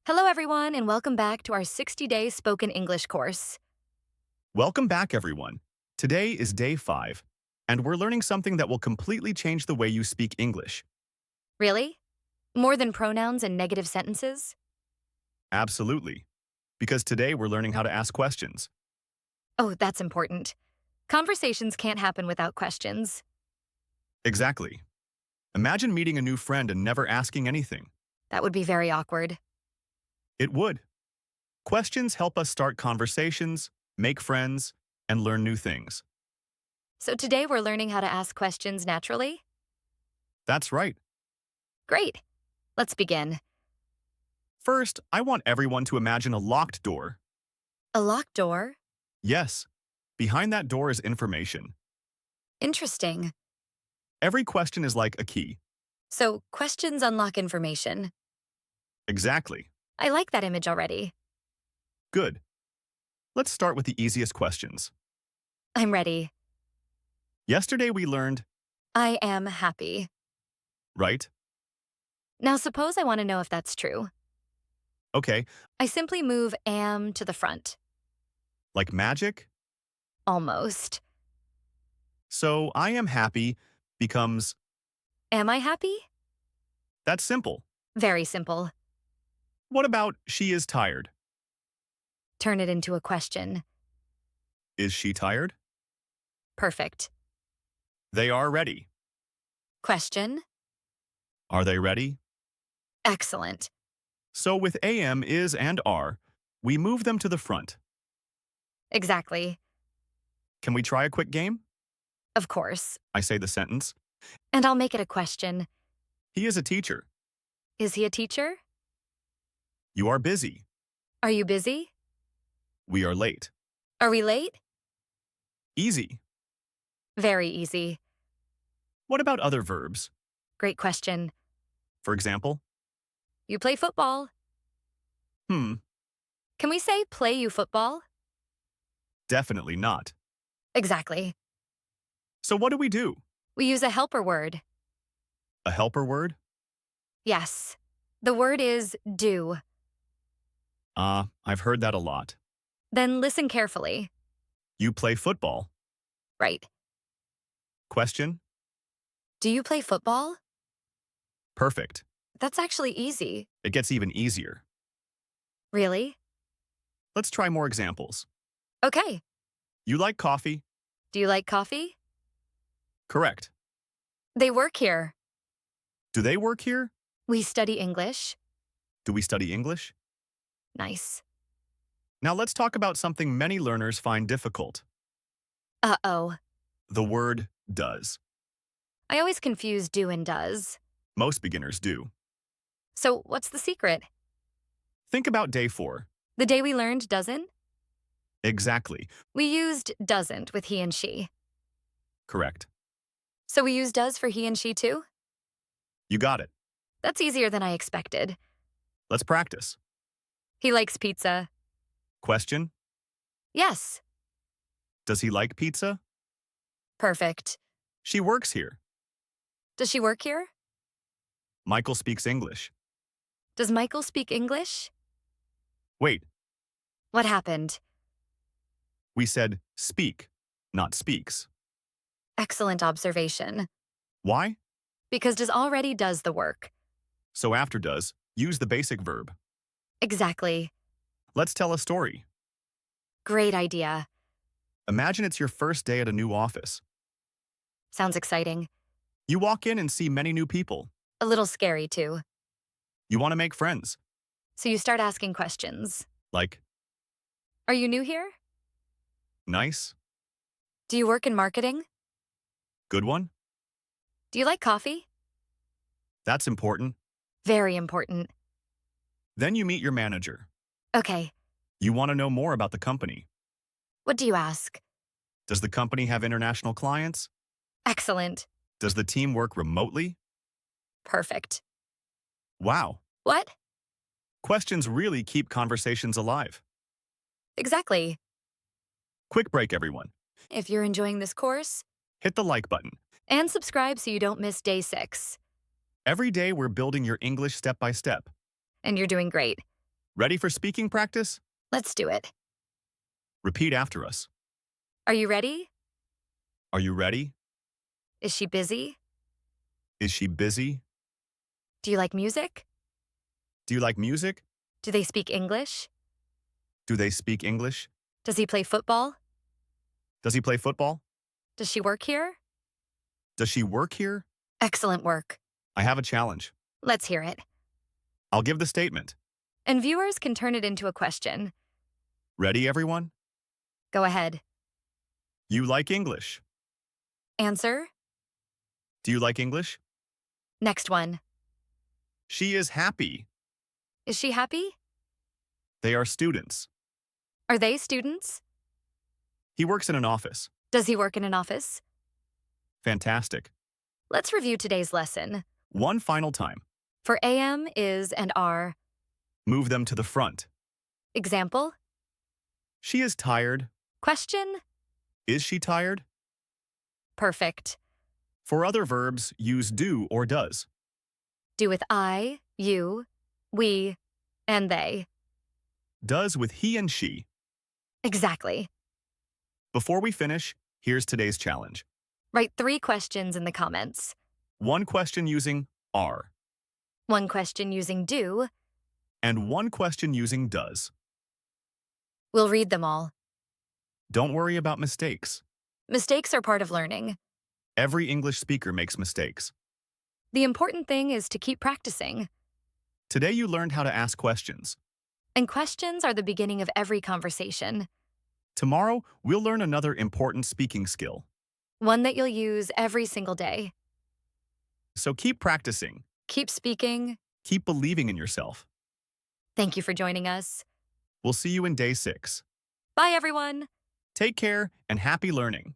Hello, everyone, and welcome back to our 60-day spoken English course. Welcome back, everyone. Today is day 5, and we're learning something that will completely change the way you speak English. Really? More than pronouns and negative sentences? Absolutely. Because today we're learning how to ask questions. Oh, that's important. Conversations can't happen without questions. Exactly. Imagine meeting a new friend and never asking anything. That would be very awkward. It would. Questions help us start conversations, make friends, and learn new things. So today we're learning how to ask questions naturally? That's right. Great. Let's begin. First, I want everyone to imagine a locked door. A locked door? Yes, behind that door is information. Interesting. Every question is like a key. So questions unlock information. Exactly. I like that image already. Good. Let's start with the easiest questions. I'm ready. Yesterday we learned, I am happy. right? Now suppose I want to know if that's true. Okay, I simply move am to the front. like magic? Almost. So I am happy becomes, Am I happy? that's simple. Very simple. What about she is tired? Turn it into a question. Is she tired? Perfect. They are ready. Question. Are they ready? Excellent. So with am, is, and are, we move them to the front. Exactly. Can we try a quick game? Of course. I say the sentence. And I'll make it a question. He is a teacher. Is he a teacher? You are busy. Are you busy? We are late. Are we late? Easy. Very easy. What about other verbs? Great question. For example, You play football. hmm, Can we say play you football? definitely not. Exactly. So what do we do? We use a helper word. A helper word? Yes. The word is do. I've heard that a lot. Then listen carefully. You play football. Right. Question? Do you play football? Perfect. That's actually easy. It gets even easier. Really? Let's try more examples. Okay. You like coffee? Do you like coffee? Correct. They work here. Do they work here? We study English. Do we study English? Nice. Now let's talk about something many learners find difficult. Uh-oh. The word does. I always confuse do and does. Most beginners do. So what's the secret? Think about day 4. The day we learned doesn't? Exactly. We used doesn't with he and she. Correct. So we use does for he and she too? You got it. That's easier than I expected. Let's practice. He likes pizza. Question? Yes. Does he like pizza? Perfect. She works here. Does she work here? Michael speaks English. Does Michael speak English? Wait, What happened? we said speak, not speaks. Excellent observation. Why? Because does already does the work. So after does, use the basic verb. Exactly. Let's tell a story. Great idea. Imagine it's your first day at a new office. Sounds exciting. You walk in and see many new people. A little scary too. You want to make friends. So you start asking questions. Like, Are you new here? nice, Do you work in marketing? good one. Do you like coffee? That's important. Very important. Then you meet your manager. Okay. You want to know more about the company. What do you ask? Does the company have international clients? Excellent. Does the team work remotely? Perfect. Wow. What? Questions really keep conversations alive. Exactly. Quick break, everyone. If you're enjoying this course, Hit the like button. and subscribe so you don't miss day 6. Every day we're building your English step by step. And you're doing great. Ready for speaking practice? Let's do it. Repeat after us. Are you ready? Are you ready? Is she busy? Is she busy? Do you like music? Do you like music? Do they speak English? Do they speak English? Does he play football? Does he play football? Does she work here? Does she work here? Excellent work. I have a challenge. Let's hear it. I'll give the statement. And viewers can turn it into a question. Ready, everyone? Go ahead. You like English. Answer. Do you like English? Next one. She is happy. Is she happy? They are students. Are they students? He works in an office. Does he work in an office? Fantastic. Let's review today's lesson. One final time. For am, is, and are. Move them to the front. Example. She is tired. Question. Is she tired? Perfect. For other verbs, use do or does. Do with I, you, we, and they. Does with he and she. Exactly. Before we finish, here's today's challenge. Write 3 questions in the comments. 1 question using are, 1 question using do. and 1 question using does. We'll read them all. Don't worry about mistakes. Mistakes are part of learning. Every English speaker makes mistakes. The important thing is to keep practicing. Today you learned how to ask questions. And questions are the beginning of every conversation. Tomorrow, we'll learn another important speaking skill. One that you'll use every single day. So keep practicing. Keep speaking. Keep believing in yourself. Thank you for joining us. We'll see you in day 6. Bye, everyone. Take care and happy learning.